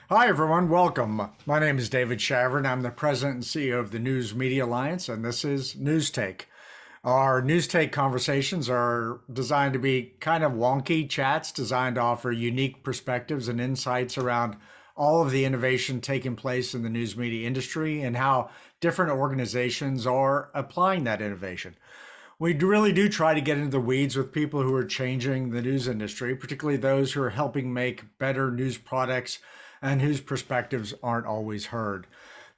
Hi, everyone. Welcome. My name is David Chavern. I'm the president and CEO of the News Media Alliance, and this is News Take. Our News Take conversations are designed to be kind of wonky chats designed to offer unique perspectives and insights around all of the innovation taking place in the news media industry and how different organizations are applying that innovation. We really do try to get into the weeds with people who are changing the news industry, particularly those who are helping make better news products and whose perspectives aren't always heard.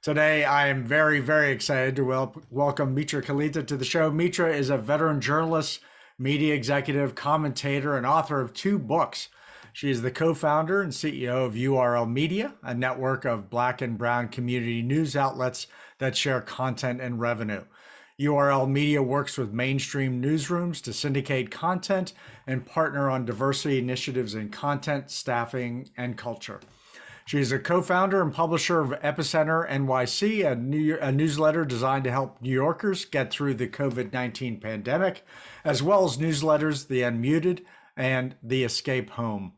Today, I am very, very excited to welcome Mitra Kalita to the show. Mitra is a veteran journalist, media executive, commentator, and author of two books. She is the co-founder and CEO of URL Media, a network of Black and Brown community news outlets that share content and revenue. URL Media works with mainstream newsrooms to syndicate content and partner on diversity initiatives in content, staffing, and culture. She is a co-founder and publisher of Epicenter NYC, a newsletter designed to help New Yorkers get through the COVID-19 pandemic, as well as newsletters The Unmuted and The Escape Home.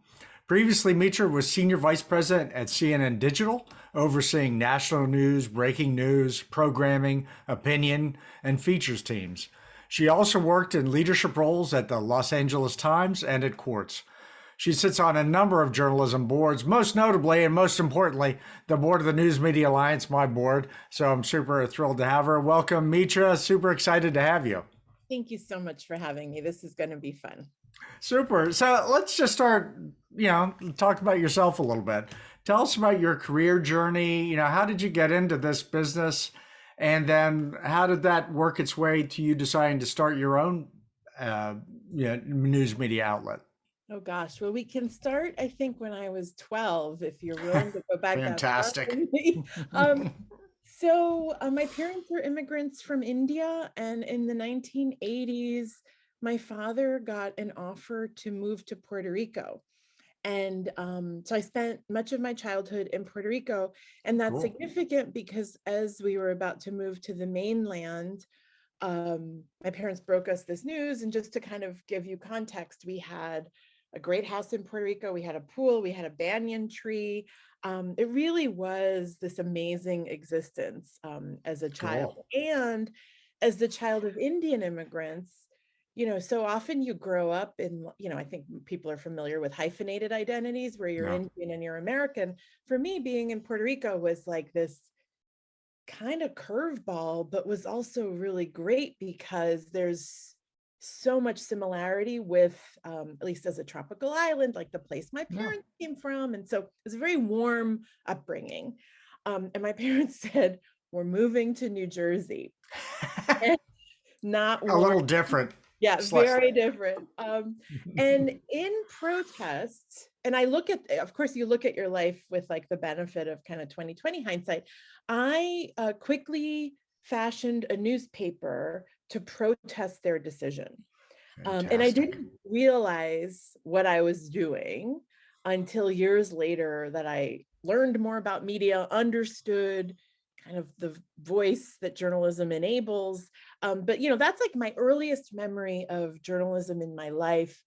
Previously, Mitra was senior vice president at CNN Digital, overseeing national news, breaking news, programming, opinion, and features teams. She also worked in leadership roles at the Los Angeles Times and at Quartz. She sits on a number of journalism boards, most notably and most importantly, the board of the News Media Alliance, my board. So I'm super thrilled to have her. Welcome, Mitra. Super excited to have you. Thank you so much for having me. This is going to be fun. Super. So let's just start, talk about yourself a little bit. Tell us about your career journey. How did you get into this business? And then how did that work its way to you deciding to start your own news media outlet? Oh gosh, well, we can start, I think, when I was 12, if you're willing to go back. Fantastic. My parents were immigrants from India, and in the 1980s, my father got an offer to move to Puerto Rico. And so I spent much of my childhood in Puerto Rico, and that's significant because as we were about to move to the mainland, my parents broke us this news. And just to kind of give you context, we had a great house in Puerto Rico. We had a pool, we had a banyan tree. It really was this amazing existence as a child. And as the child of Indian immigrants, so often you grow up in, I think people are familiar with hyphenated identities where you're Indian and you're American. For me, being in Puerto Rico was like this kind of curveball, but was also really great because there's so much similarity with, at least as a tropical island, like the place my parents came from. And so it was a very warm upbringing. And my parents said, we're moving to New Jersey. Not a little different. Yeah, very different. And in protest, and I look at, of course, you look at your life with like the benefit of kind of 2020 hindsight. I quickly fashioned a newspaper to protest their decision. And I didn't realize what I was doing until years later that I learned more about media, understood kind of the voice that journalism enables. But, that's like my earliest memory of journalism in my life.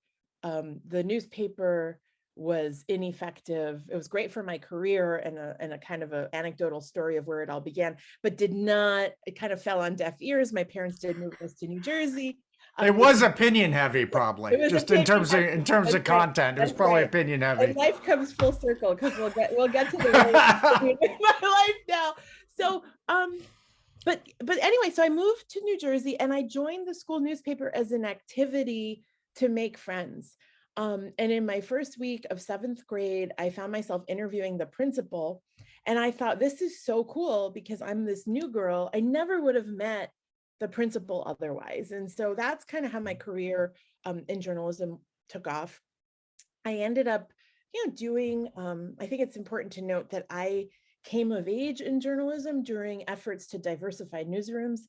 The newspaper was ineffective. It was great for my career and a kind of an anecdotal story of where it all began, but it kind of fell on deaf ears. My parents did move us to New Jersey. It was opinion heavy, probably. Just in terms of content, it was probably opinion heavy. And life comes full circle because we'll get to the my life now. So, but anyway, so I moved to New Jersey and I joined the school newspaper as an activity to make friends. And in my first week of 7th grade, I found myself interviewing the principal. And I thought, this is so cool because I'm this new girl. I never would have met the principal otherwise. And so that's kind of how my career in journalism took off. I ended up, doing, I think it's important to note that I came of age in journalism during efforts to diversify newsrooms.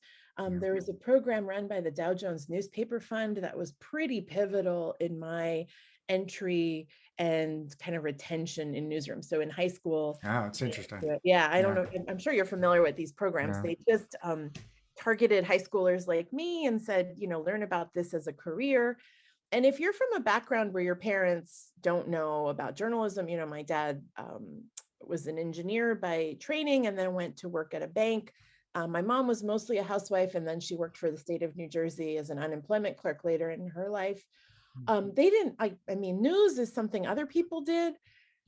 There was a program run by the Dow Jones Newspaper Fund that was pretty pivotal in my entry and kind of retention in newsrooms. So in high school. Oh, it's interesting. Yeah, I don't know. I'm sure you're familiar with these programs. They just targeted high schoolers like me and said, learn about this as a career. And if you're from a background where your parents don't know about journalism, my dad was an engineer by training and then went to work at a bank. My mom was mostly a housewife, and then she worked for the state of New Jersey as an unemployment clerk later in her life. They didn't, I mean, news is something other people did.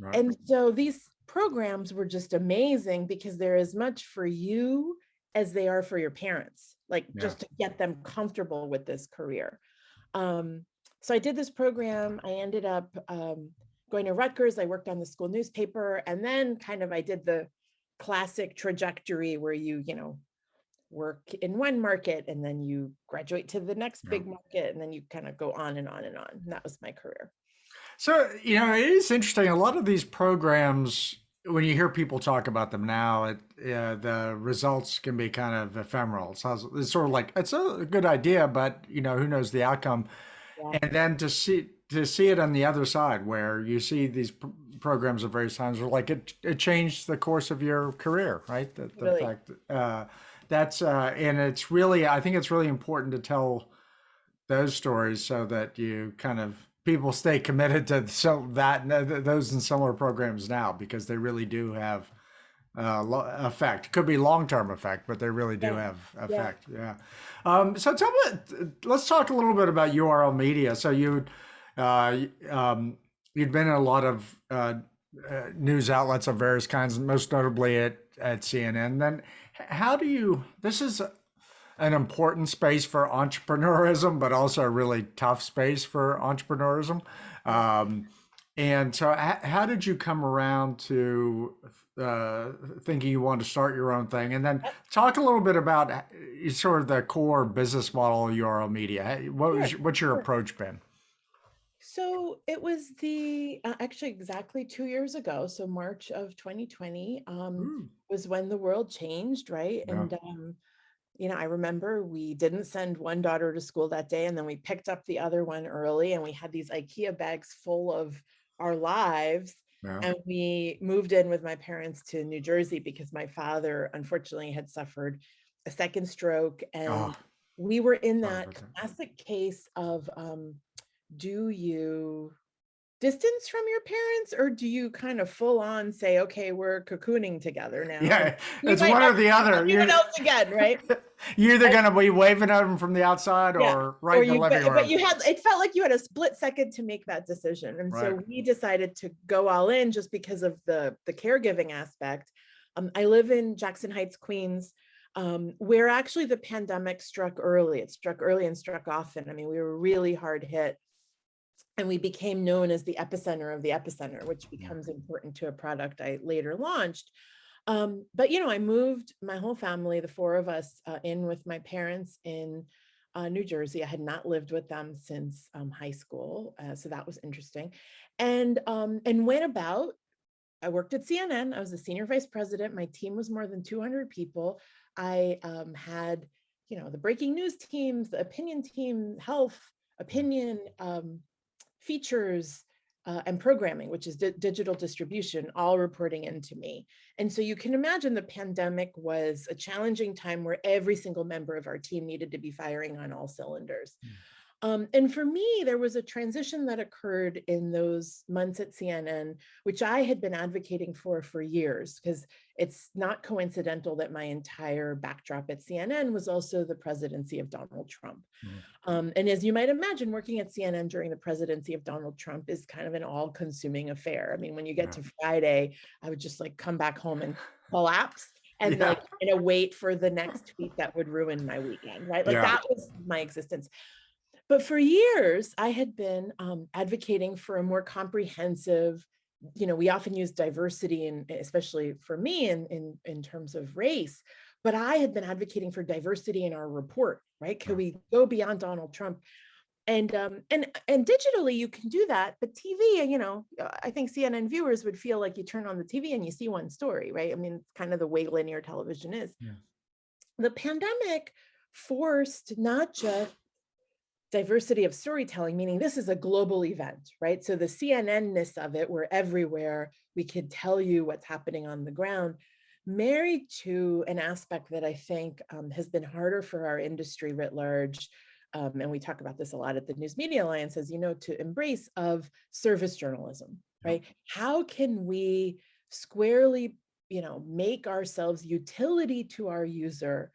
Right. And so these programs were just amazing because they're as much for you as they are for your parents, like Yeah. just to get them comfortable with this career. So I did this program. I ended up going to Rutgers. I worked on the school newspaper, and then I did the classic trajectory where you work in one market and then you graduate to the next big market, and then you kind of go on and on and on. And that was my career. So, it is interesting. A lot of these programs, when you hear people talk about them now, the results can be kind of ephemeral. It's sort of like, it's a good idea, but who knows the outcome. Yeah. And then to see it on the other side, where you see these programs at various times, where like it changed the course of your career, right? The Really. fact that's and it's really, I think it's really important to tell those stories so that you kind of people stay committed to those and similar programs now, because they really do have effect. Could be long-term effect, but they really do have effect. Yeah. So tell me, let's talk a little bit about URL Media. So you'd been in a lot of news outlets of various kinds, most notably at CNN. Then this is an important space for entrepreneurism, but also a really tough space for entrepreneurism. And so how did you come around to thinking you wanted to start your own thing? And then talk a little bit about sort of the core business model of URL Media. What's your approach been? So it was actually exactly 2 years ago. So March of 2020 was when the world changed, right? Yeah. And I remember we didn't send one daughter to school that day, and then we picked up the other one early, and we had these IKEA bags full of our lives. Yeah. And we moved in with my parents to New Jersey because my father, unfortunately, had suffered a second stroke. And we were in that classic case of, do you distance from your parents, or do you kind of full on say, okay, we're cocooning together now? Yeah, it's one or the other. You're else again, right? You're either going to be waving at them from the outside or right in the living room. But it felt like you had a split second to make that decision. And so we decided to go all in just because of the caregiving aspect. I live in Jackson Heights, Queens, where actually the pandemic struck early. It struck early and struck often. I mean, we were really hard hit. And we became known as the epicenter of the epicenter, which becomes important to a product I later launched. But I moved my whole family, the four of us, in with my parents in New Jersey. I had not lived with them since high school, so that was interesting. And went about. I worked at CNN. I was a senior vice president. My team was more than 200 people. I had, the breaking news teams, the opinion team, health, opinion, features, and programming, which is digital distribution, all reporting into me. And so you can imagine the pandemic was a challenging time where every single member of our team needed to be firing on all cylinders. And for me, there was a transition that occurred in those months at CNN, which I had been advocating for years, because it's not coincidental that my entire backdrop at CNN was also the presidency of Donald Trump. And as you might imagine, working at CNN during the presidency of Donald Trump is kind of an all-consuming affair. I mean, when you get to Friday, I would just come back home and collapse and wait for the next tweet that would ruin my weekend, right? That was my existence. But for years, I had been advocating for a more comprehensive, we often use diversity, and especially for me in terms of race, but I had been advocating for diversity in our report, right? Could we go beyond Donald Trump? And digitally, you can do that, but TV, I think CNN viewers would feel like you turn on the TV and you see one story, right? I mean, it's kind of the way linear television is. The pandemic forced not just diversity of storytelling, meaning this is a global event, right? So the CNN-ness of it, we're everywhere, we could tell you what's happening on the ground, married to an aspect that I think has been harder for our industry writ large, and we talk about this a lot at the News Media Alliance, as you know, to embrace of service journalism, right? How can we squarely, make ourselves utility to our user,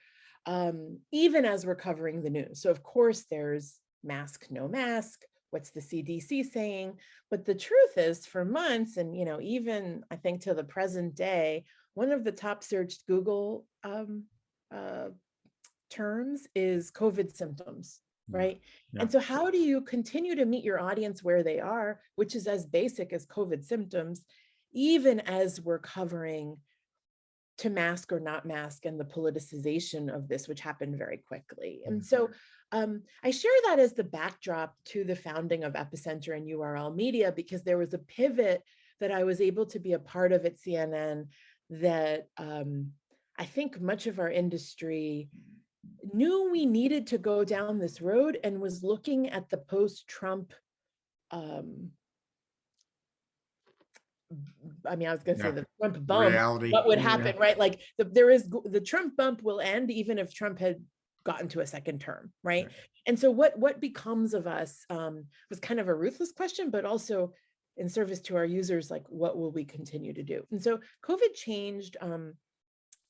even as we're covering the news? So of course there's mask, no mask, what's the CDC saying? But the truth is, for months, and even I think to the present day, one of the top searched Google terms is COVID symptoms, right? Yeah. And so how do you continue to meet your audience where they are, which is as basic as COVID symptoms, even as we're covering to mask or not mask and the politicization of this, which happened very quickly. And so I share that as the backdrop to the founding of Epicenter and URL Media, because there was a pivot that I was able to be a part of at CNN that I think much of our industry knew we needed to go down this road, and was looking at the post-Trump, I was going to say the Trump bump, reality. what would happen, right? Like the Trump bump will end even if Trump had gotten to a second term, right? And so what becomes of us was kind of a ruthless question, but also in service to our users, like what will we continue to do? And so COVID changed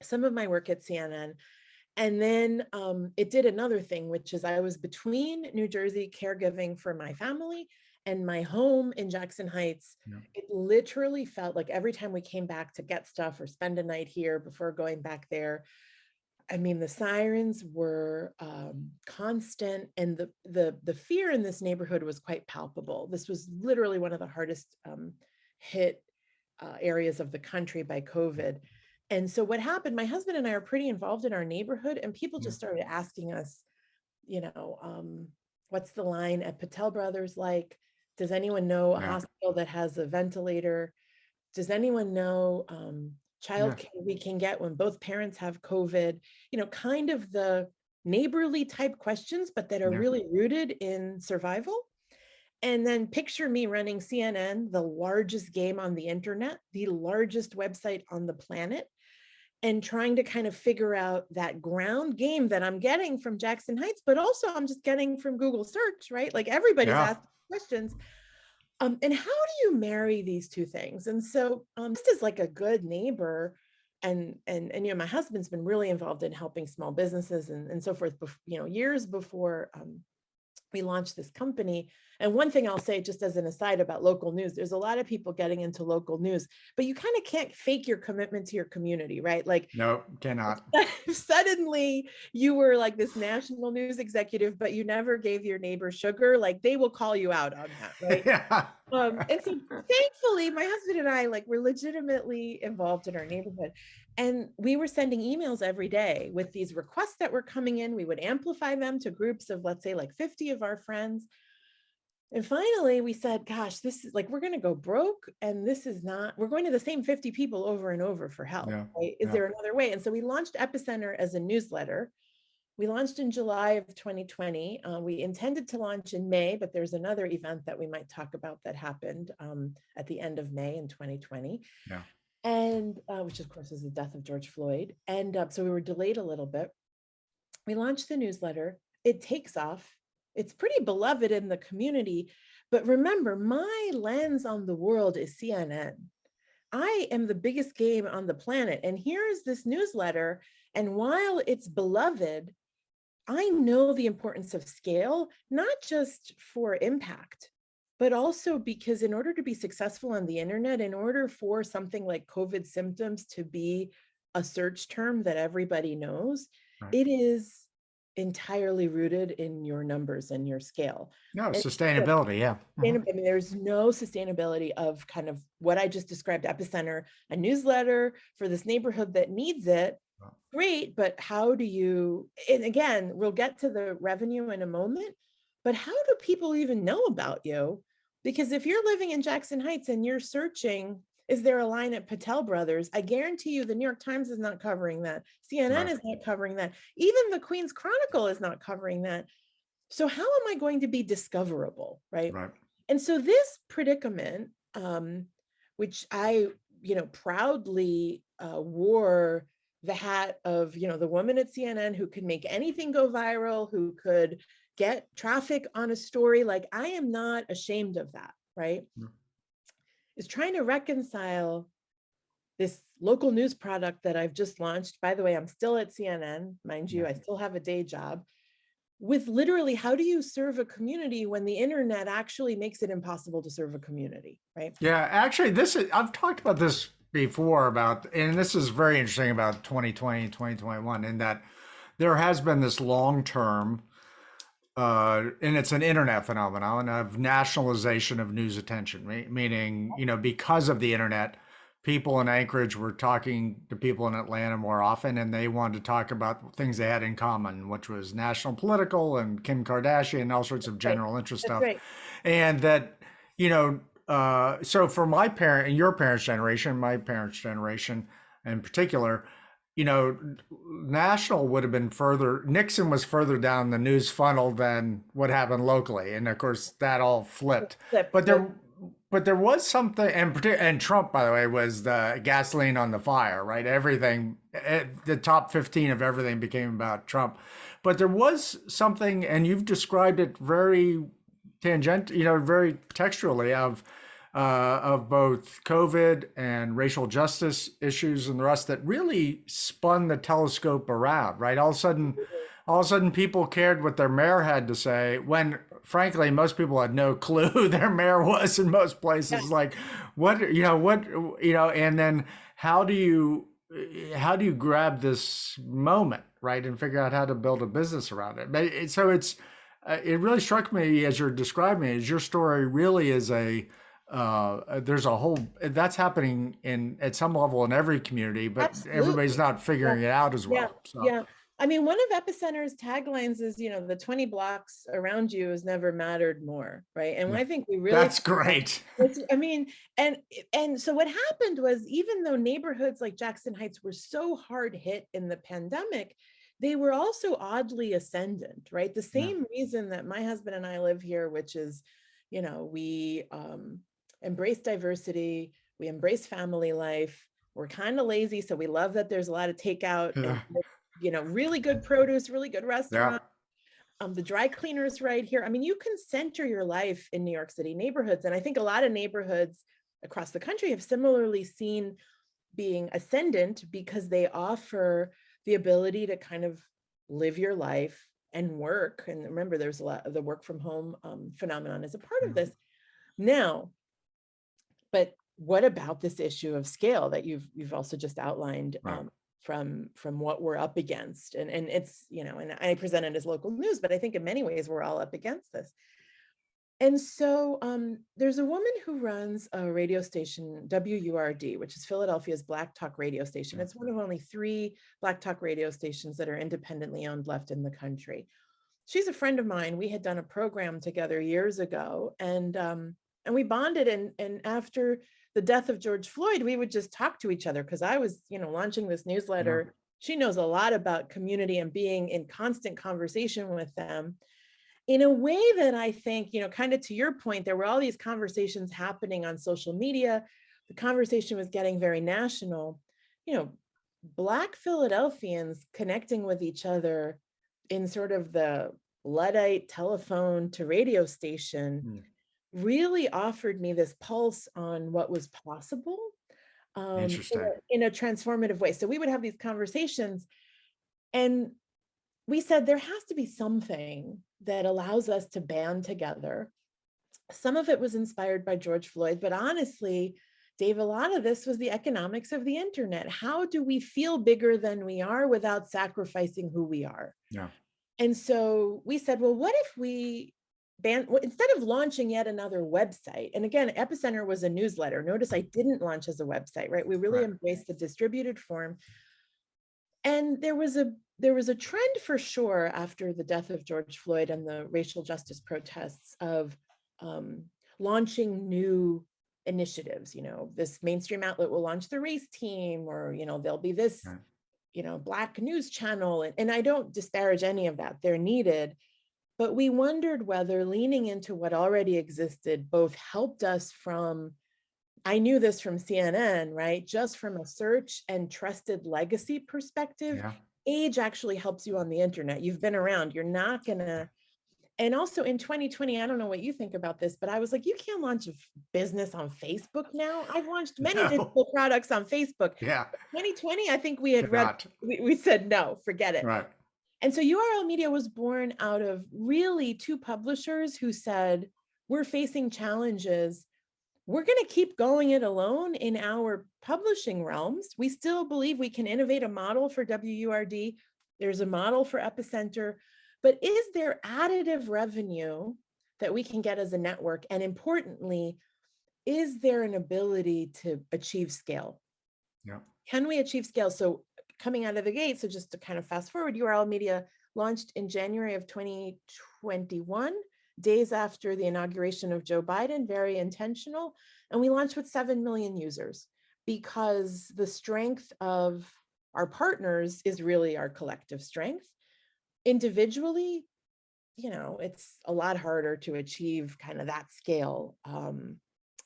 some of my work at CNN. And then it did another thing, which is I was between New Jersey caregiving for my family and my home in Jackson Heights. It literally felt like every time we came back to get stuff or spend a night here before going back there, the sirens were constant, and the fear in this neighborhood was quite palpable. This was literally one of the hardest hit areas of the country by COVID. And so what happened, my husband and I are pretty involved in our neighborhood, and people just started asking us, what's the line at Patel Brothers like? Does anyone know a hospital that has a ventilator? Does anyone know childcare we can get when both parents have COVID? Kind of the neighborly type questions, but that are really rooted in survival. And then picture me running CNN, the largest game on the internet, the largest website on the planet, and trying to kind of figure out that ground game that I'm getting from Jackson Heights, but also I'm just getting from Google search, right? Like everybody's asking questions. And how do you marry these two things? And so just as like a good neighbor, and my husband's been really involved in helping small businesses and so forth, years before we launched this company. And one thing I'll say, just as an aside about local news, there's a lot of people getting into local news, but you kind of can't fake your commitment to your community, right? Like, no, cannot. Suddenly you were like this national news executive, but you never gave your neighbor sugar. Like they will call you out on that, right? And so thankfully, my husband and I were legitimately involved in our neighborhood. And we were sending emails every day with these requests that were coming in. We would amplify them to groups of, let's say, 50 of our friends. And finally, we said, gosh, this is we're going to go broke. And this is not, we're going to the same 50 people over and over for help. Right? Is there another way? And so we launched Epicenter as a newsletter. We launched in July of 2020. We intended to launch in May, but there's another event that we might talk about that happened at the end of May in 2020. And which of course is the death of George Floyd. And so we were delayed a little bit. We launched the newsletter. It takes off. It's pretty beloved in the community. But remember, my lens on the world is CNN. I am the biggest game on the planet. And here's this newsletter. And while it's beloved, I know the importance of scale, not just for impact, but also because in order to be successful on the internet, in order for something like COVID symptoms to be a search term that everybody knows, it is entirely rooted in your numbers and your scale. Sustainability, there's no sustainability of kind of what I just described, Epicenter, a newsletter for this neighborhood that needs it. Great, but how do you, and again, we'll get to the revenue in a moment, but how do people even know about you? Because if you're living in Jackson Heights and you're searching, is there a line at Patel Brothers? I guarantee you the New York Times is not covering that. CNN is not covering that. Even the Queen's Chronicle is not covering that. So how am I going to be discoverable, right? And so this predicament, which I, proudly wore the hat of, the woman at CNN who could make anything go viral, who could get traffic on a story. Like, I am not ashamed of that, right? Is trying to reconcile this local news product that I've just launched. By the way, I'm still at CNN, mind you, I still have a day job, with literally, how do you serve a community when the internet actually makes it impossible to serve a community, right? Yeah, actually, I've talked about this before and this is very interesting about 2020, 2021, in that there has been this long term, and it's an internet phenomenon of nationalization of news attention, meaning, because of the internet, people in Anchorage were talking to people in Atlanta more often, and they wanted to talk about things they had in common, which was national political and Kim Kardashian and all sorts of general interest That's stuff. right. And that, so for my parent and your parents' generation, my parents' generation in particular, national would have been further, Nixon was further down the news funnel than what happened locally. And of course, that all flipped. But there was something, and Trump, by the way, was the gasoline on the fire, right? Everything, the top 15 of everything became about Trump. But there was something, and you've described it very very textually, of both COVID and racial justice issues and the rest, that really spun the telescope around, right? All of a sudden people cared what their mayor had to say, when frankly, most people had no clue who their mayor was in most places. Yeah. Like, and then how do you grab this moment, right? And figure out how to build a business around it. But it really struck me as you're describing it, as your story really is there's a whole, that's happening at some level in every community, but Absolutely. everybody's not figuring it out as well. Yeah. I mean, one of Epicenter's taglines is, the 20 blocks around you has never mattered more, right? And I think we really— That's great. I mean, and so what happened was, even though neighborhoods like Jackson Heights were so hard hit in the pandemic, they were also oddly ascendant, right? The same reason that my husband and I live here, which is, we embrace diversity, we embrace family life, we're kind of lazy, so we love that there's a lot of takeout, and, really good produce, really good restaurants. The dry cleaners right here. I mean, you can center your life in New York City neighborhoods. And I think a lot of neighborhoods across the country have similarly seen being ascendant, because they offer the ability to kind of live your life and work. And remember, there's a lot of the work from home phenomenon as a part of this now. But what about this issue of scale that you've also just outlined? From what we're up against, and it's, and I present it as local news, but I think in many ways we're all up against this. And so there's a woman who runs a radio station, WURD, which is Philadelphia's Black Talk radio station. It's one of only 3 Black Talk radio stations that are independently owned left in the country. She's a friend of mine. We had done a program together years ago, and we bonded. And after the death of George Floyd, we would just talk to each other, because I was, launching this newsletter. She knows a lot about community and being in constant conversation with them in a way that I think, kind of to your point, there were all these conversations happening on social media. The conversation was getting very national. Black Philadelphians connecting with each other in sort of the Luddite telephone to radio station really offered me this pulse on what was possible in a transformative way. So we would have these conversations, and we said there has to be something that allows us to band together. Some of it was inspired by George Floyd, but honestly, Dave, a lot of this was the economics of the internet. How do we feel bigger than we are without sacrificing who we are? And so we said, well, what if we instead of launching yet another website? And again, Epicenter was a newsletter. Notice I didn't launch as a website, right? We really embraced the distributed form. And there was a trend for sure after the death of George Floyd and the racial justice protests of launching new initiatives. This mainstream outlet will launch the race team, or, there'll be this, Black news channel. And I don't disparage any of that. They're needed. But we wondered whether leaning into what already existed both helped us from, I knew this from CNN, right? Just from a search and trusted legacy perspective, age actually helps you on the internet. You've been around, you're not gonna, And also in 2020, I don't know what you think about this, but I was like, you can't launch a business on Facebook now. I've launched many No. digital products on Facebook. Yeah. 2020, I think we had Cannot. we said, no, forget it. Right. And so URL Media was born out of really two publishers who said, we're facing challenges. We're going to keep going it alone in our publishing realms. We still believe we can innovate a model for WURD. There's a model for Epicenter, but is there additive revenue that we can get as a network? And importantly, is there an ability to achieve scale? Yeah. Can we achieve scale? So coming out of the gate, so just to kind of fast forward, URL Media launched in January of 2021, days after the inauguration of Joe Biden, very intentional. And we launched with 7 million users because the strength of our partners is really our collective strength. Individually, it's a lot harder to achieve kind of that scale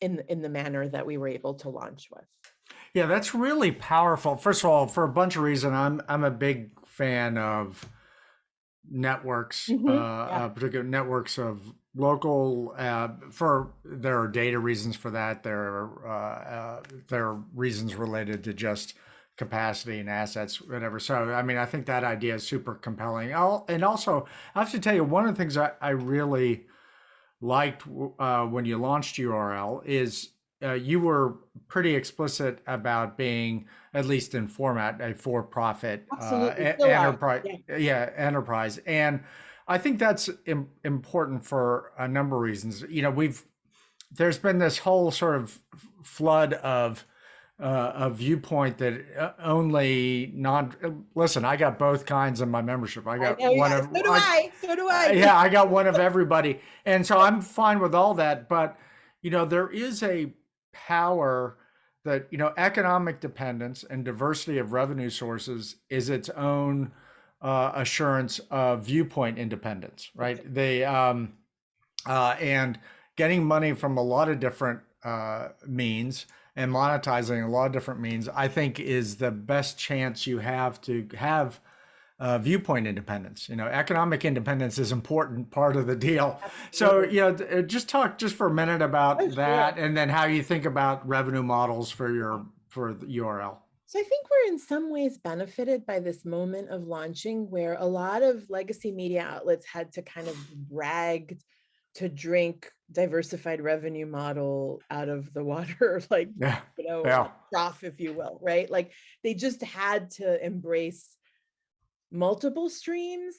in the manner that we were able to launch with. Yeah, that's really powerful. First of all, for a bunch of reasons, I'm a big fan of networks, particular networks of local. There are data reasons for that. There are reasons related to just capacity and assets, whatever. So, I mean, I think that idea is super compelling. And also, I have to tell you, one of the things I really liked when you launched URL is you were pretty explicit about being, at least in format, a for-profit enterprise. Yeah, enterprise. And I think that's important for a number of reasons. There's been this whole sort of flood of a viewpoint that listen, I got both kinds in my membership. I got so do I. Yeah, I got one of everybody. And so I'm fine with all that. But, there is a power that, economic dependence and diversity of revenue sources is its own assurance of viewpoint independence, right? And getting money from a lot of different means and monetizing a lot of different means, I think, is the best chance you have to have viewpoint independence. Economic independence is an important part of the deal. Absolutely. So, just talk just for a minute about that, and then how you think about revenue models for the URL. So I think we're in some ways benefited by this moment of launching where a lot of legacy media outlets had to kind of drag to drink diversified revenue model out of the water, trough, if you will, right? Like they just had to embrace multiple streams.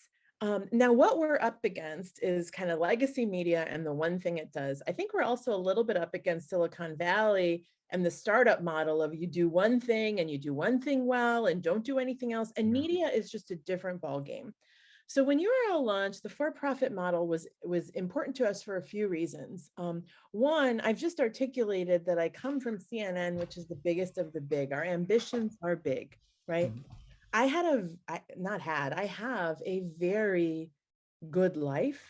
Now what we're up against is kind of legacy media and the one thing it does. I think we're also a little bit up against Silicon Valley and the startup model of you do one thing and you do one thing well and don't do anything else. And media is just a different ballgame. So when URL launched, the for-profit model was important to us for a few reasons. One, I've just articulated that I come from CNN, which is the biggest of the big. Our ambitions are big, right? I have a very good life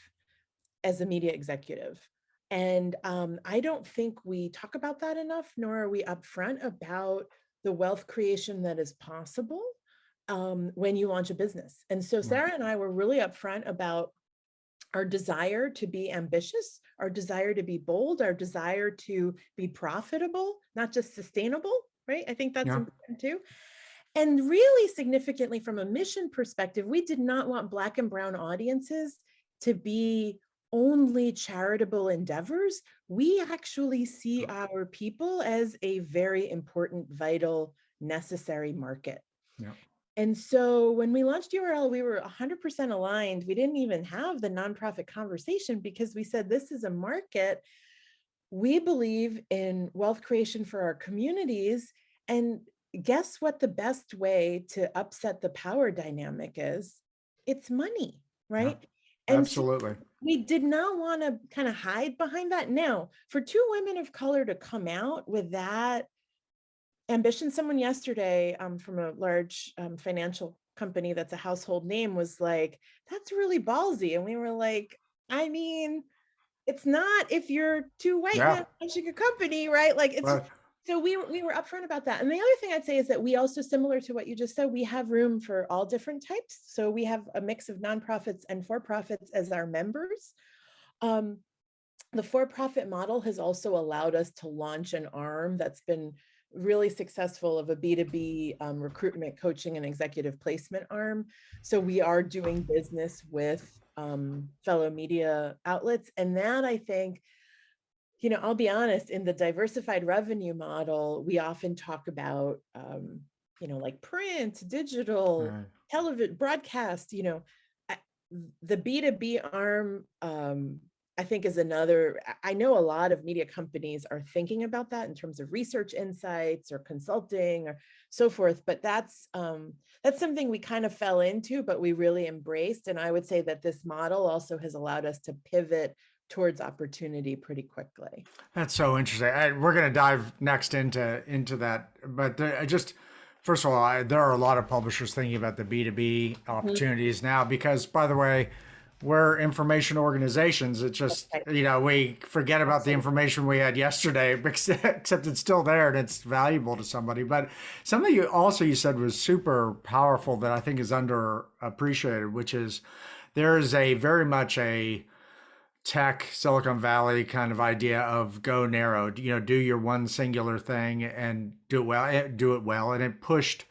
as a media executive. And I don't think we talk about that enough, nor are we upfront about the wealth creation that is possible when you launch a business. And so Sarah and I were really upfront about our desire to be ambitious, our desire to be bold, our desire to be profitable, not just sustainable, right? I think that's important too. And really significantly from a mission perspective, we did not want Black and brown audiences to be only charitable endeavors. We actually see our people as a very important, vital, necessary market. Yeah. And so when we launched URL, we were 100% aligned. We didn't even have the nonprofit conversation because we said, this is a market. We believe in wealth creation for our communities. And guess what the best way to upset the power dynamic is? It's money, right? Yeah, absolutely. So we did not want to kind of hide behind that. Now, for two women of color to come out with that ambition, someone yesterday from a large financial company that's a household name was like, that's really ballsy. And we were like, I mean, it's not if you're two white men launching a company, right? Like it's So we were upfront about that. And the other thing I'd say is that we also, similar to what you just said, we have room for all different types. So we have a mix of nonprofits and for-profits as our members. Um, the for-profit model has also allowed us to launch an arm that's been really successful of a B2B recruitment, coaching, and executive placement arm. So we are doing business with fellow media outlets. And that, I think, I'll be honest, in the diversified revenue model, we often talk about, like print, digital, Right. television, broadcast, the B2B arm, I think is another. I know a lot of media companies are thinking about that in terms of research insights or consulting or so forth, but that's something we kind of fell into, but we really embraced. And I would say that this model also has allowed us to pivot towards opportunity pretty quickly. That's so interesting. We're going to dive next into that, but first of all, there are a lot of publishers thinking about the B2B Mhm. opportunities now because, by the way, we're information organizations. It's just Right. we forget about the Absolutely. information we had yesterday, except it's still there and it's valuable to somebody. But something you said was super powerful that I think is underappreciated, which is there is a very much a tech Silicon Valley kind of idea of go narrow, do your one singular thing and do it well. And it pushed,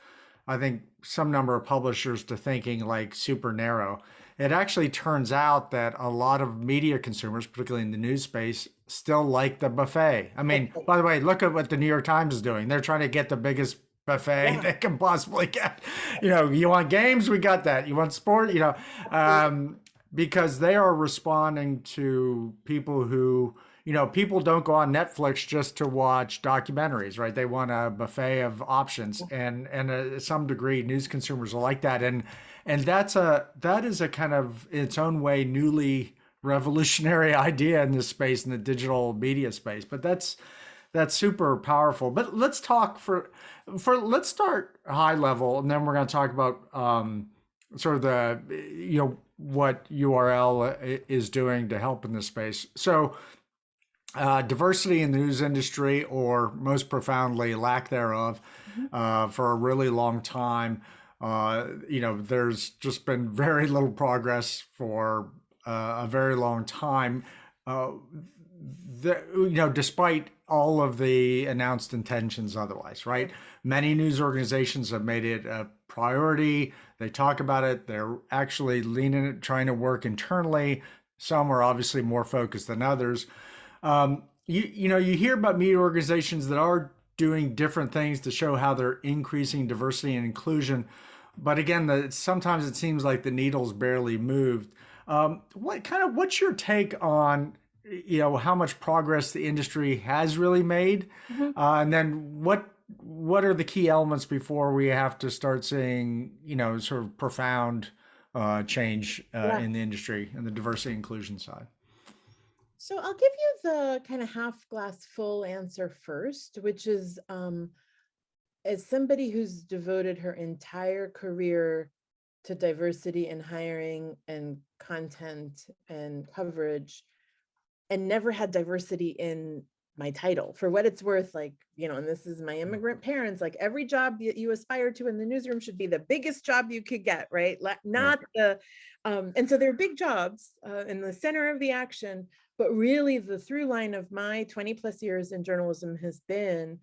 I think, some number of publishers to thinking like super narrow. It actually turns out that a lot of media consumers, particularly in the news space, still like the buffet. I mean, by the way, look at what the New York Times is doing. They're trying to get the biggest buffet Yeah, they can possibly get. You want games, we got that. You want sport, absolutely. because they are responding to people who, people don't go on Netflix just to watch documentaries, right? They want a buffet of options, and to some degree, news consumers are like that, and that is a kind of in its own way newly revolutionary idea in this space in the digital media space. But that's super powerful. But let's talk let's start high level, and then we're going to talk about sort of the what URL is doing to help in this space. So diversity in the news industry, or most profoundly lack thereof, Mhm. for a really long time. There's just been very little progress for a very long time. Uh, despite all of the announced intentions otherwise, right? Sure. Many news organizations have made it a priority. They talk about it. They're actually leaning it, trying to work internally. Some are obviously more focused than others. You hear about media organizations that are doing different things to show how they're increasing diversity and inclusion, but again, sometimes it seems like the needle's barely moved. What's your take on how much progress the industry has really made, Mhm. and then what are the key elements before we have to start seeing sort of profound change Yeah. in the industry and the diversity inclusion side? So I'll give you the kind of half glass full answer first, which is as somebody who's devoted her entire career to diversity in hiring and content and coverage, and never had diversity in my title. For what it's worth, and this is my immigrant parents, like every job you aspire to in the newsroom should be the biggest job you could get, right? Yeah. Not the, and so they're big jobs in the center of the action, but really the through line of my 20 plus years in journalism has been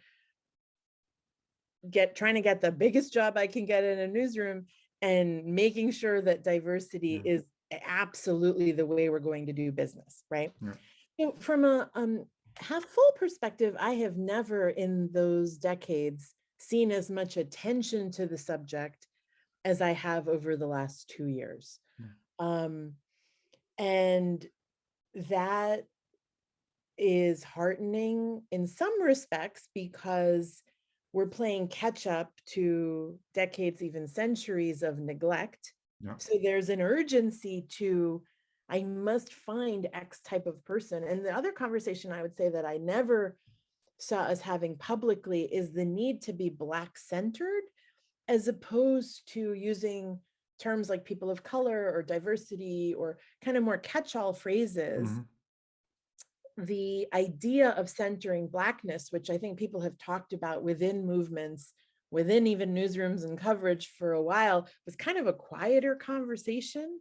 trying to get the biggest job I can get in a newsroom and making sure that diversity Yeah. is absolutely the way we're going to do business, right? Yeah. So from a half full perspective, I have never in those decades seen as much attention to the subject as I have over the last 2 years. Um, and that is heartening in some respects because we're playing catch up to decades, even centuries of neglect. Yeah. So there's an urgency to, I must find X type of person. And the other conversation I would say that I never saw us having publicly is the need to be Black centered, as opposed to using terms like people of color or diversity or kind of more catch-all phrases. Mhm. the idea of centering Blackness, which I think people have talked about within movements, within even newsrooms and coverage for a while, was kind of a quieter conversation.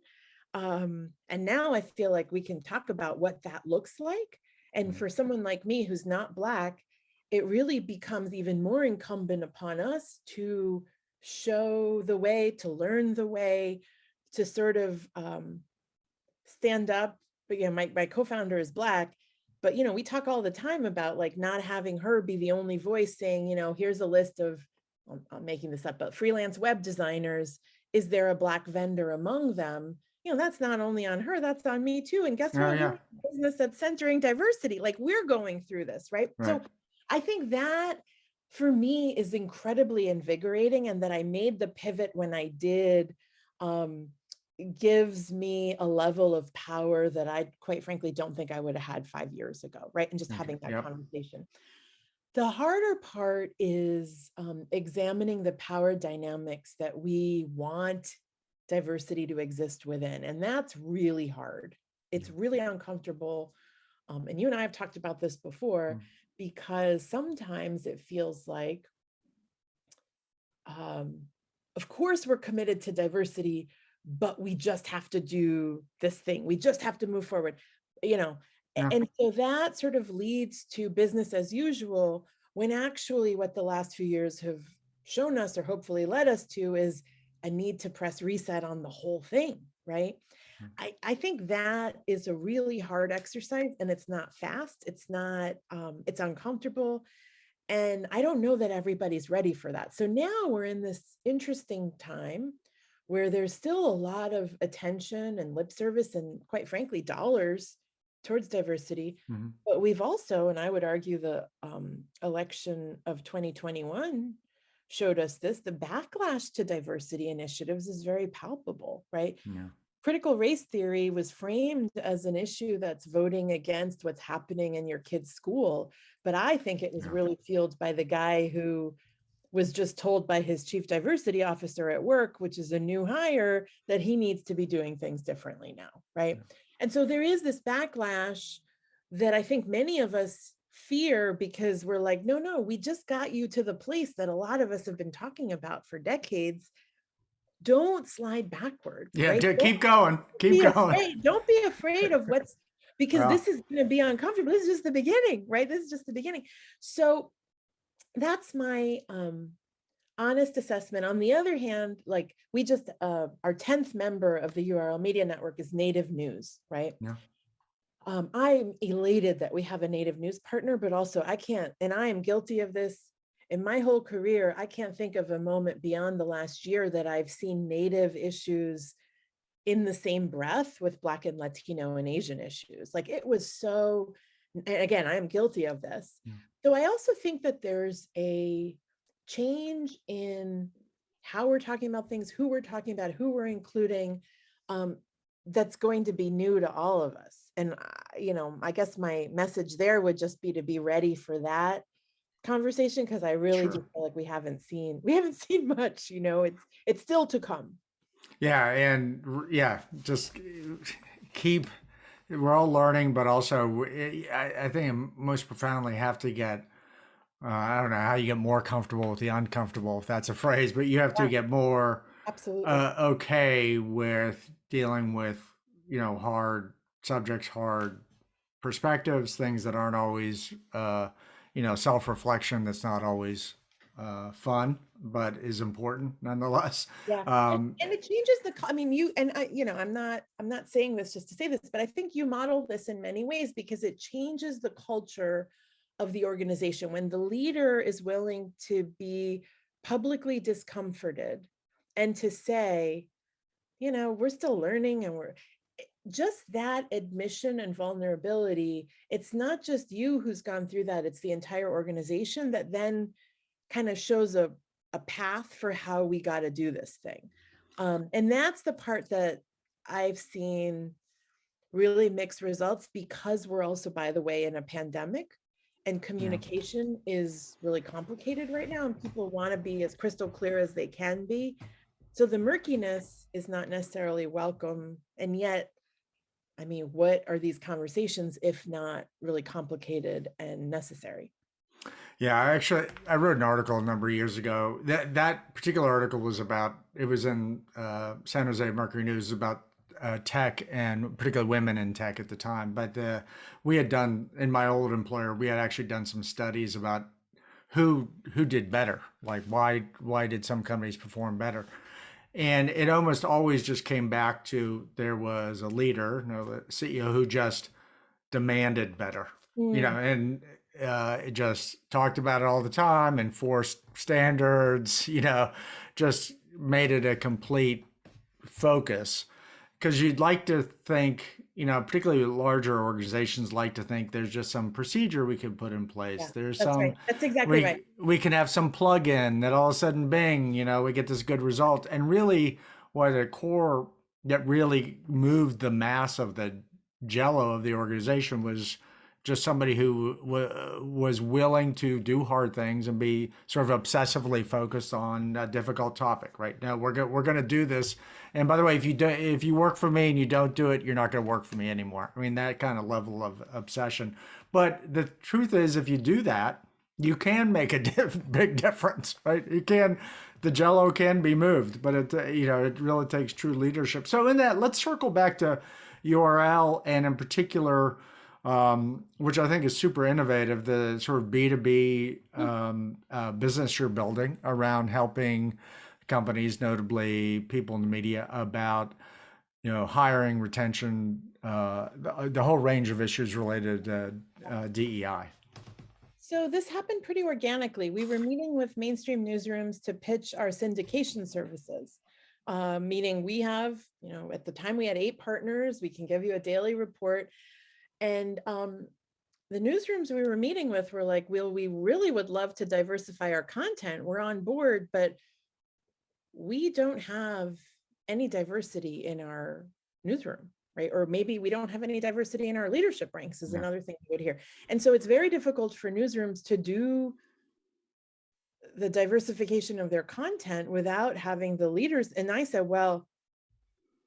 And now I feel like we can talk about what that looks like. And for someone like me who's not Black, it really becomes even more incumbent upon us to show the way, to learn the way, to sort of stand up. But yeah, my co-founder is Black, but we talk all the time about like not having her be the only voice saying, here's a list of, I'm making this up, but freelance web designers. Is there a Black vendor among them? That's not only on her, that's on me too. And guess what? Yeah. We're a business that's centering diversity. Like we're going through this, right? So I think that for me is incredibly invigorating, and that I made the pivot when I did gives me a level of power that I quite frankly don't think I would have had 5 years ago, right? And just having that conversation. The harder part is examining the power dynamics that we want diversity to exist within. And that's really hard. It's really uncomfortable. And you and I have talked about this before, because sometimes it feels like, of course, we're committed to diversity, but we just have to do this thing. We just have to move forward, And so that sort of leads to business as usual, when actually what the last few years have shown us, or hopefully led us to, is a need to press reset on the whole thing, right? I think that is a really hard exercise, and it's not fast. It's not, it's uncomfortable. And I don't know that everybody's ready for that. So now we're in this interesting time where there's still a lot of attention and lip service and, quite frankly, dollars towards diversity. But we've also, and I would argue the election of 2021 showed us this, the backlash to diversity initiatives is very palpable, right? Critical race theory was framed as an issue that's voting against what's happening in your kid's school. But I think it was really fueled by the guy who was just told by his chief diversity officer at work, which is a new hire, that he needs to be doing things differently now, right? And so there is this backlash that I think many of us fear, because we're like, no, we just got you to the place that a lot of us have been talking about for decades. Don't slide backward. Right? Keep going. Keep going. Afraid. Don't be afraid of what's, because this is going to be uncomfortable. This is just the beginning, right? This is just the beginning. So that's my honest assessment. On the other hand, like we just, our 10th member of the URL Media Network is Native News, right? I'm elated that we have a Native News partner, but also I can't, and I am guilty of this. In my whole career, I can't think of a moment beyond the last year that I've seen Native issues in the same breath with Black and Latino and Asian issues. Like it was so, and again, I am guilty of this. So I also think that there's a change in how we're talking about things, who we're talking about, who we're including, that's going to be new to all of us. And, I guess my message there would just be to be ready for that conversation, because I really do feel like we haven't seen much, it's still to come. Just keep, we're all learning, but also I think most profoundly have to get, I don't know how you get more comfortable with the uncomfortable, if that's a phrase, but you have to get more okay with dealing with, hard subjects, hard perspectives, things that aren't always, self-reflection that's not always fun, but is important nonetheless. And it changes you and I, I'm not saying this just to say this, but I think you model this in many ways, because it changes the culture of the organization when the leader is willing to be publicly discomforted and to say, we're still learning, and we're just that admission and vulnerability. It's not just you who's gone through that, it's the entire organization that then kind of shows a path for how we got to do this thing. And that's the part that I've seen really mixed results, because we're also, by the way, in a pandemic, and communication is really complicated right now, and people want to be as crystal clear as they can be. So the murkiness is not necessarily welcome. And yet I mean, what are these conversations if not really complicated and necessary? Yeah, I wrote an article a number of years ago. That particular article was about, it was in San Jose Mercury News, about tech, and particularly women in tech at the time. But we had done, in my old employer, we had actually done some studies about who did better, like why did some companies perform better. And it almost always just came back to, there was a leader, the CEO, who just demanded better, Mm, and it just talked about it all the time, enforced standards, just made it a complete focus. Because you'd like to think, particularly larger organizations like to think there's just some procedure we can put in place. yeah, There's that's some, right. That's exactly right. we can have some plug-in that all of a sudden, bing, we get this good result. And really, what at core that really moved the mass of the jello of the organization was just somebody who was willing to do hard things and be sort of obsessively focused on a difficult topic. Right now, we're going to do this. And by the way, if you work for me and you don't do it, you're not going to work for me anymore. I mean, that kind of level of obsession. But the truth is, if you do that, you can make a big difference, right? You can, the jello can be moved, but it really takes true leadership. So in that, let's circle back to URL, and in particular, which I think is super innovative, the sort of B2B business you're building around helping companies, notably people in the media, about hiring, retention, the whole range of issues related to DEI. So this happened pretty organically. We were meeting with mainstream newsrooms to pitch our syndication services. Meaning we have, at the time we had 8 partners, we can give you a daily report. And the newsrooms we were meeting with were like, well, we really would love to diversify our content. We're on board, but we don't have any diversity in our newsroom, right? Or maybe we don't have any diversity in our leadership ranks is another thing you would hear. And so it's very difficult for newsrooms to do the diversification of their content without having the leaders. And I said, well,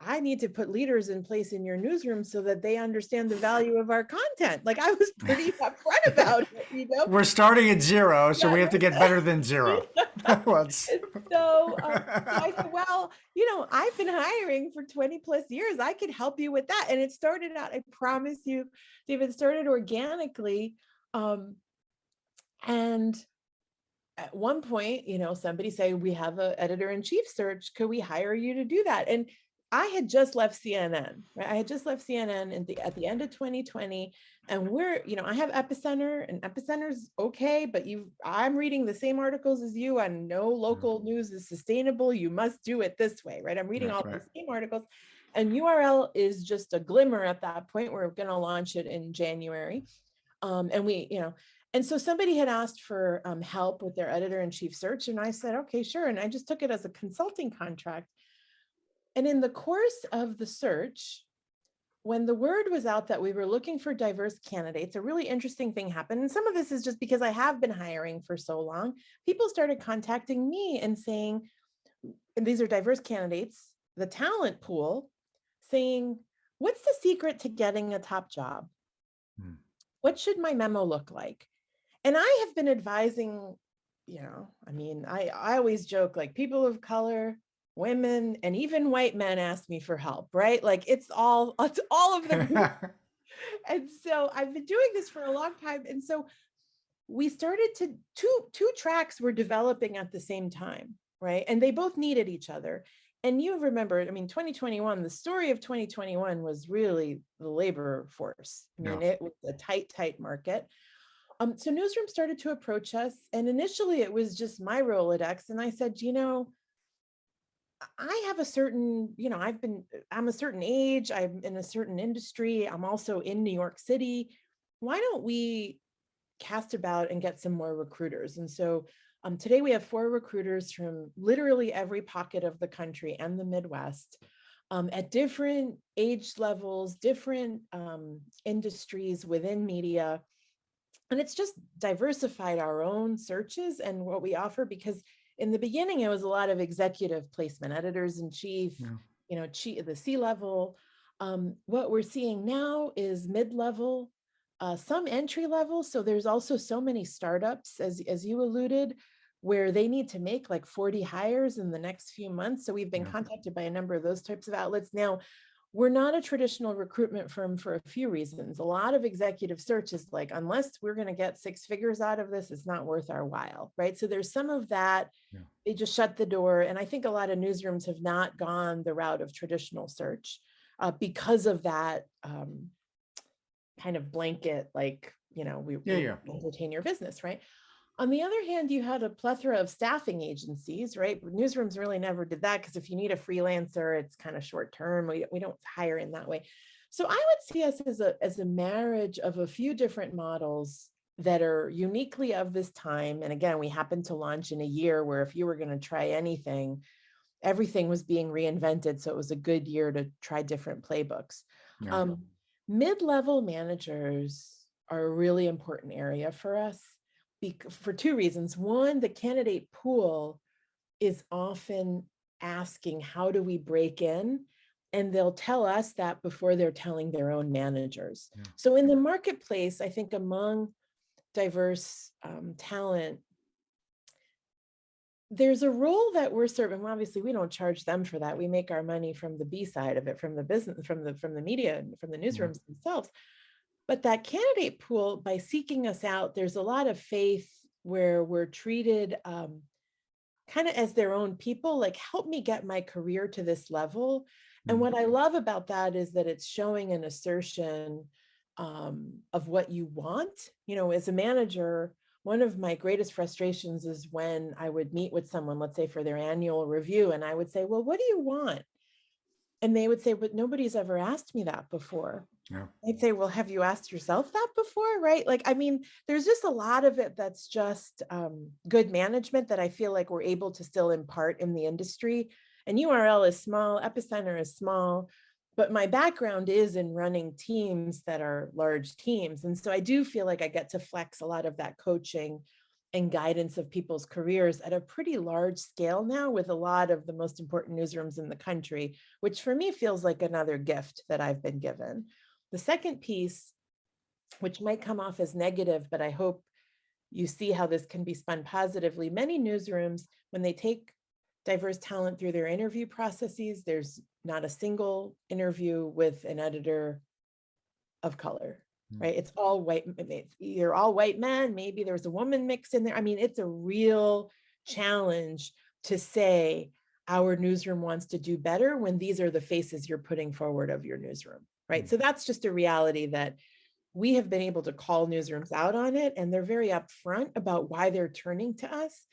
I need to put leaders in place in your newsroom so that they understand the value of our content. Like, I was pretty upfront about it, We're starting at 0, so we have to get better than 0. So I said, well, I've been hiring for 20 plus years. I could help you with that. And it started out, I promise you, David, it started organically. And at one point, somebody say, we have an editor-in-chief search. Could we hire you to do that? And I had just left CNN, right? I had just left CNN at the end of 2020. And I have Epicenter, and Epicenter's okay, but I'm reading the same articles as you, and no local news is sustainable. You must do it this way, right? I'm reading all the same articles, and URL is just a glimmer at that point. We're going to launch it in January. And so somebody had asked for help with their editor-in-chief search. And I said, okay, sure. And I just took it as a consulting contract. And in the course of the search, when the word was out that we were looking for diverse candidates, a really interesting thing happened. And some of this is just because I have been hiring for so long. People started contacting me and saying, and these are diverse candidates, the talent pool, saying, what's the secret to getting a top job? What should my memo look like? And I have been advising, I always joke, like, people of color, women, and even white men ask me for help, right? Like, it's all of them. And so I've been doing this for a long time. And so we started to, two tracks were developing at the same time, right? And they both needed each other. And you remember, 2021, the story of 2021 was really the labor force. It was a tight market. So newsrooms started to approach us, and initially it was just my Rolodex. And I said, I have a certain, I'm a certain age, I'm in a certain industry, I'm also in New York City. Why don't we cast about and get some more recruiters? And so today we have 4 recruiters from literally every pocket of the country and the Midwest, at different age levels, different industries within media. And it's just diversified our own searches and what we offer, because in the beginning, it was a lot of executive placement, editors in chief, the C-level. What we're seeing now is mid-level, some entry level. So there's also so many startups, as you alluded, where they need to make like 40 hires in the next few months. So we've been Yeah. contacted by a number of those types of outlets. Now, we're not a traditional recruitment firm for a few reasons. A lot of executive search is like, unless we're going to get 6 figures out of this, it's not worth our while, right? So there's some of that. Yeah. They just shut the door. And I think a lot of newsrooms have not gone the route of traditional search because of that kind of blanket, like, we Yeah. entertain your business, right? On the other hand, you had a plethora of staffing agencies, right? Newsrooms really never did that because if you need a freelancer, it's kind of short term. We don't hire in that way. So I would see us as a marriage of a few different models that are uniquely of this time. And again, we happen to launch in a year where if you were going to try anything, everything was being reinvented. So it was a good year to try different playbooks. Yeah. Mid-level managers are a really important area for us for two reasons. One, the candidate pool is often asking, how do we break in? And they'll tell us that before they're telling their own managers. Yeah. So in the marketplace, I think among diverse talent, there's a role that we're serving. Obviously, we don't charge them for that. We make our money from the B side of it, from the business, from the media, and from the newsrooms themselves. But that candidate pool, by seeking us out, there's a lot of faith where we're treated kind of as their own people, like, help me get my career to this level. And what I love about that is that it's showing an assertion of what you want. As a manager, one of my greatest frustrations is when I would meet with someone, let's say for their annual review, and I would say, well, what do you want? And they would say, but nobody's ever asked me that before. Yeah. I'd say, well, have you asked yourself that before? Right? Like, I mean, there's just a lot of it that's just good management that I feel like we're able to still impart in the industry. And URL is small, Epicenter is small, but my background is in running teams that are large teams. And so I do feel like I get to flex a lot of that coaching and guidance of people's careers at a pretty large scale now with a lot of the most important newsrooms in the country, which for me feels like another gift that I've been given. The second piece, which might come off as negative, but I hope you see how this can be spun positively. Many newsrooms, when they take diverse talent through their interview processes, there's not a single interview with an editor of color, right? It's all white, either all white men, maybe there's a woman mixed in there. I mean, it's a real challenge to say our newsroom wants to do better when these are the faces you're putting forward of your newsroom, right? So that's just a reality that we have been able to call newsrooms out on it, and they're very upfront about why they're turning to us.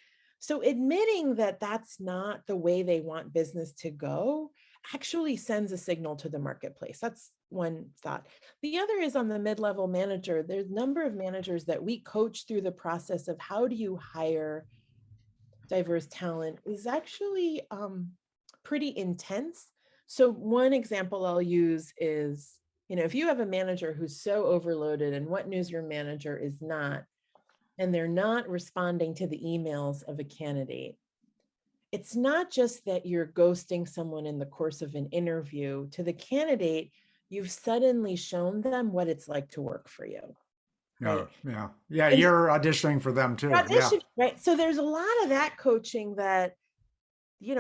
So admitting that that's not the way they want business to go actually sends a signal to the marketplace. That's one thought. The other is on the mid-level manager. There's a number of managers that we coach through the process of how do you hire diverse talent is actually pretty intense. So one example I'll use is, if you have a manager who's so overloaded, and what newsroom manager is not, and they're not responding to the emails of a candidate, it's not just that you're ghosting someone in the course of an interview. To the candidate, you've suddenly shown them what it's like to work for you. Right. Yeah. And You're auditioning for them too. Yeah. right. So there's a lot of that coaching that,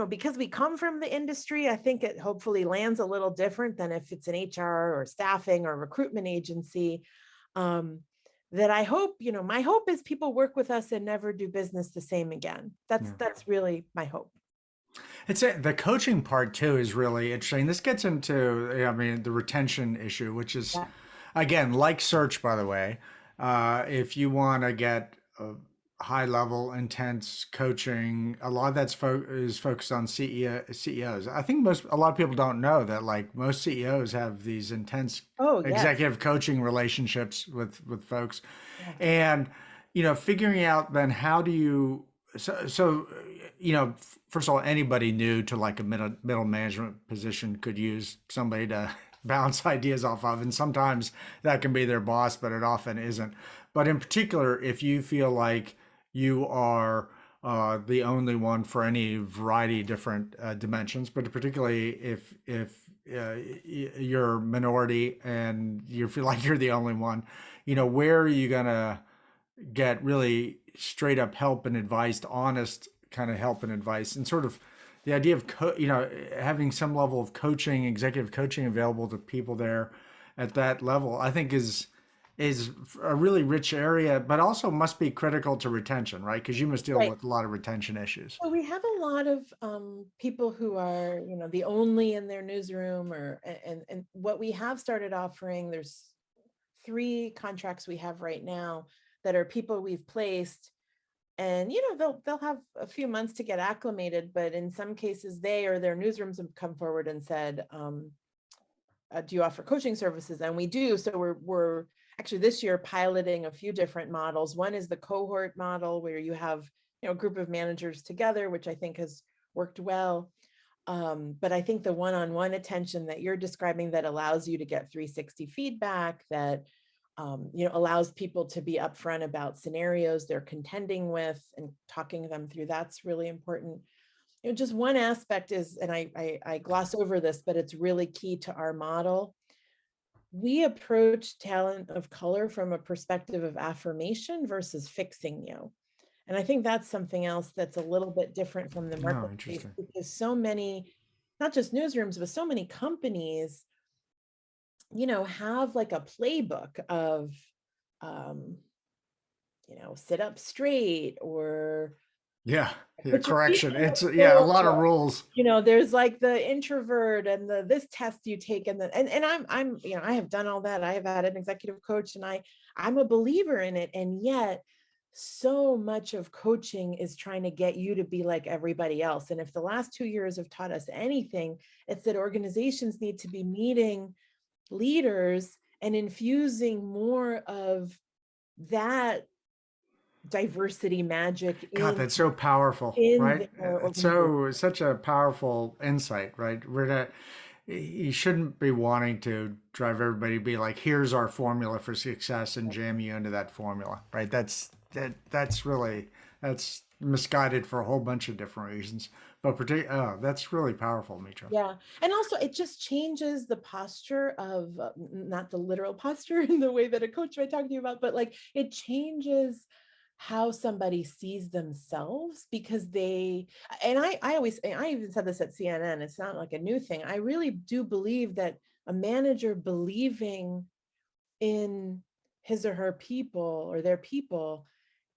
because we come from the industry, I think it hopefully lands a little different than if it's an HR or staffing or recruitment agency. That I hope, my hope is people work with us and never do business the same again. That's really my hope. The coaching part too is really interesting. This gets into, the retention issue, which is, again, like search, by the way. If you want to get high level, intense coaching, a lot of that's is focused on CEOs. I think a lot of people don't know that, like, most CEOs have these intense executive coaching relationships with folks. And, figuring out then how do you, first of all, anybody new to like a middle management position could use somebody to bounce ideas off of. And sometimes that can be their boss, but it often isn't. But in particular, if you feel like you are the only one for any variety of different dimensions, but particularly if you're minority and you feel like you're the only one, where are you gonna get really straight up help and advice, honest kind of help and advice, and sort of the idea of having some level of coaching, executive coaching available to people there at that level, I think is a really rich area, but also must be critical to retention, right? Because you must deal Right. with a lot of retention issues. So we have a lot of people who are, the only in their newsroom, and what we have started offering, there's 3 contracts we have right now that are people we've placed, and they'll have a few months to get acclimated, but in some cases they or their newsrooms have come forward and said, do you offer coaching services? And we do. So we're actually this year piloting a few different models. One is the cohort model, where you have a group of managers together, which I think has worked well. But I think the one-on-one attention that you're describing, that allows you to get 360 feedback, that allows people to be upfront about scenarios they're contending with and talking them through, that's really important. Just one aspect is, and I gloss over this, but it's really key to our model. We approach talent of color from a perspective of affirmation versus fixing you. And I think that's something else that's a little bit different from the Oh, marketplace, interesting. because so many, not just newsrooms, but so many companies, have like a playbook of, um, sit up straight, or Yeah, yeah, put your feet correction. on the It's a floor. lot of rules. There's like the introvert and the this test you take, and I'm I have done all that. I have had an executive coach, and I'm a believer in it. And yet so much of coaching is trying to get you to be like everybody else. And if the last 2 years have taught us anything, it's that organizations need to be meeting leaders and infusing more of that diversity magic God, that's so powerful, in right? their It's organization. such a powerful insight, right? You shouldn't be wanting to drive everybody to be like, here's our formula for success and jam you into that formula, right? That's really that's misguided for a whole bunch of different reasons. But that's really powerful, Mitra. Yeah. And also it just changes the posture of, not the literal posture in the way that a coach might talk to you about, but like it changes how somebody sees themselves, because I always, and I even said this at CNN, it's not like a new thing. I really do believe that a manager believing in his or her people or their people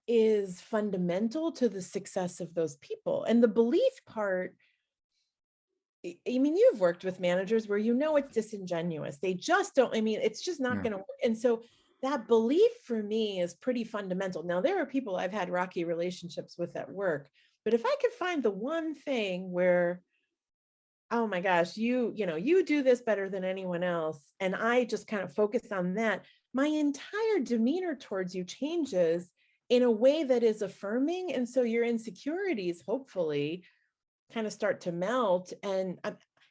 is fundamental to the success of those people. And the belief part, I mean, you've worked with managers where it's disingenuous. They just don't, it's just not Yeah. going to work. And so that belief for me is pretty fundamental. Now, there are people I've had rocky relationships with at work, but if I could find the one thing where, oh my gosh, you do this better than anyone else, and I just kind of focus on that, my entire demeanor towards you changes in a way that is affirming. And so your insecurities, hopefully, kind of start to melt. And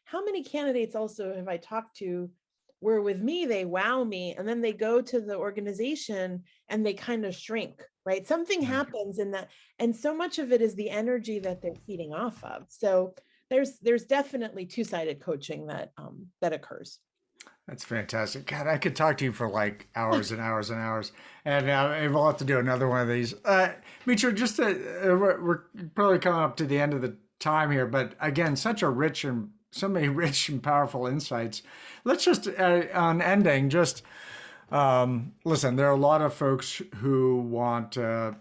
how many candidates also have I talked to where with me, they wow me, and then they go to the organization and they kind of shrink, right? Something Yeah. happens in that. And so much of it is the energy that they're feeding off of. So there's definitely two-sided coaching that occurs. That's fantastic. God, I could talk to you for like hours and hours and hours, and we'll have to do another one of these. Mitra, we're probably coming up to the end of the time here, but again, so many rich and powerful insights. Let's just on ending, just listen. There are a lot of folks who want to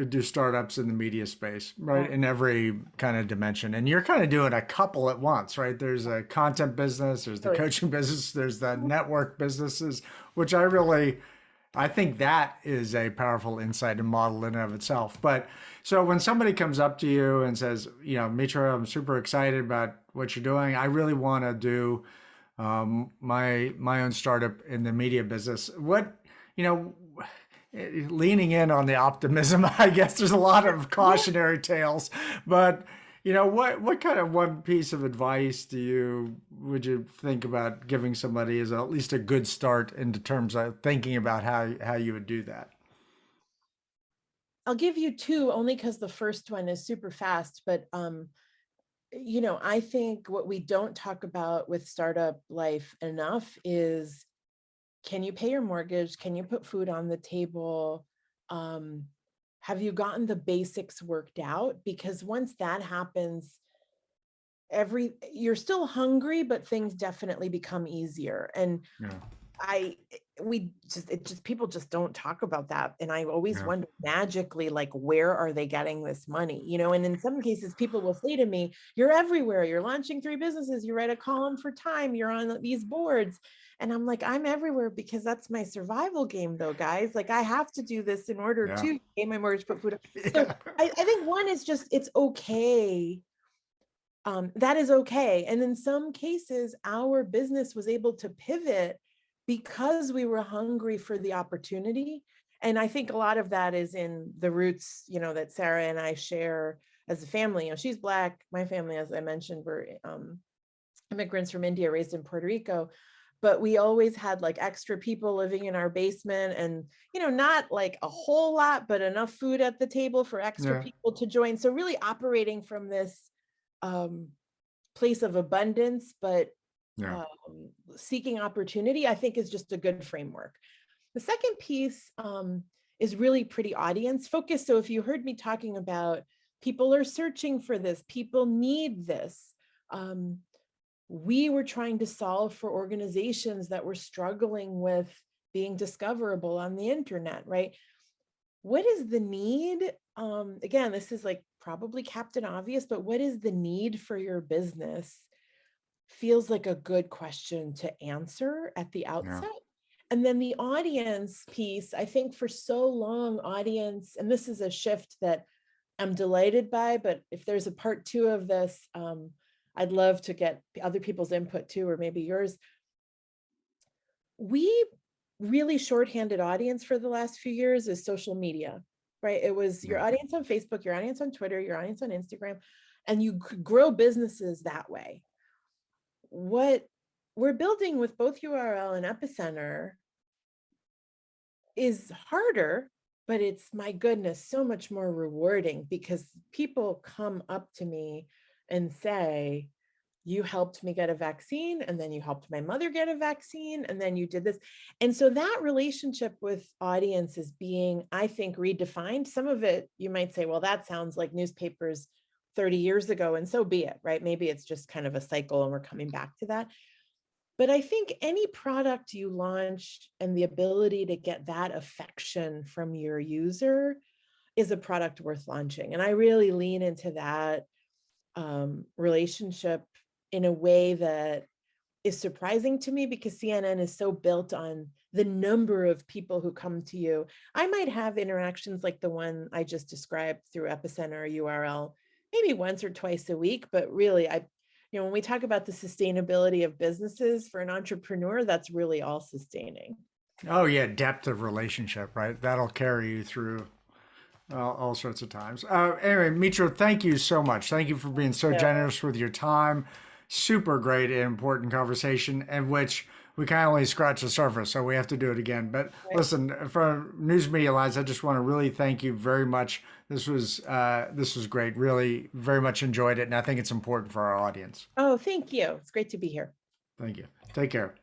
do startups in the media space, right? Yeah. In every kind of dimension. And you're kind of doing a couple at once, right? There's a content business, there's the Really. coaching business, there's the network businesses, which I think that is a powerful insight and model in and of itself. But so when somebody comes up to you and says, Mitra, I'm super excited about what you're doing. I really want to do my own startup in the media business. You know, leaning in on the optimism, I guess there's a lot of Yeah. cautionary tales, but what kind of one piece of advice would you think about giving somebody as at least a good start in terms of thinking about how you would do that? I'll give you two, only because the first one is super fast, but I think what we don't talk about with startup life enough is, can you pay your mortgage? Can you put food on the table? Have you gotten the basics worked out? Because once that happens, you're still hungry, but things definitely become easier. And Yeah. people just don't talk about that. And I always Yeah. wonder magically, like, where are they getting this money? And in some cases, people will say to me, you're everywhere. You're launching 3 businesses. You write a column for Time. You're on these boards. And I'm like, I'm everywhere because that's my survival game though, guys. Like, I have to do this in order Yeah. to pay my mortgage, put food up. So Yeah. I think one is just, it's okay. That is okay. And in some cases, our business was able to pivot because we were hungry for the opportunity. And I think a lot of that is in the roots, that Sarah and I share as a family. She's Black. My family, as I mentioned, were immigrants from India, raised in Puerto Rico. But we always had like extra people living in our basement, and, not like a whole lot, but enough food at the table for extra Yeah. people to join. So really operating from this place of abundance, but Yeah. seeking opportunity, I think, is just a good framework. The second piece is really pretty audience focused. So if you heard me talking about people are searching for this, people need this, we were trying to solve for organizations that were struggling with being discoverable on the internet, right? What is the need? Again, this is like probably Captain Obvious, but what is the need for your business? Feels like a good question to answer at the Yeah. outset. And then the audience piece, I think for so long, audience, and this is a shift that I'm delighted by, but if there's a part 2 of this, I'd love to get other people's input too, or maybe yours. We really shorthanded audience for the last few years is social media, right? It was your Yeah. audience on Facebook, your audience on Twitter, your audience on Instagram, and you could grow businesses that way. What we're building with both URL and Epicenter is harder, but it's, my goodness, so much more rewarding because people come up to me and say, you helped me get a vaccine, and then you helped my mother get a vaccine, and then you did this. And so that relationship with audience is being, I think, redefined. Some of it, you might say, well, that sounds like newspapers 30 years ago, and so be it, right? Maybe it's just kind of a cycle and we're coming back to that. But I think any product you launch and the ability to get that affection from your user is a product worth launching. And I really lean into that relationship in a way that is surprising to me, because CNN is so built on the number of people who come to you. I might have interactions like the one I just described through Epicenter or URL, maybe once or twice a week, but really, when we talk about the sustainability of businesses for an entrepreneur, that's really all sustaining. Oh yeah, depth of relationship, right? That'll carry you through all sorts of times. Anyway, Mitra, thank you so much. Thank you for being so Yeah. generous with your time. Super great and important conversation, in which we kind of only scratch the surface, so we have to do it again. But Right. listen, from News Media Alliance, I just want to really thank you very much. This was great. Really, very much enjoyed it, and I think it's important for our audience. Oh, thank you. It's great to be here. Thank you. Take care.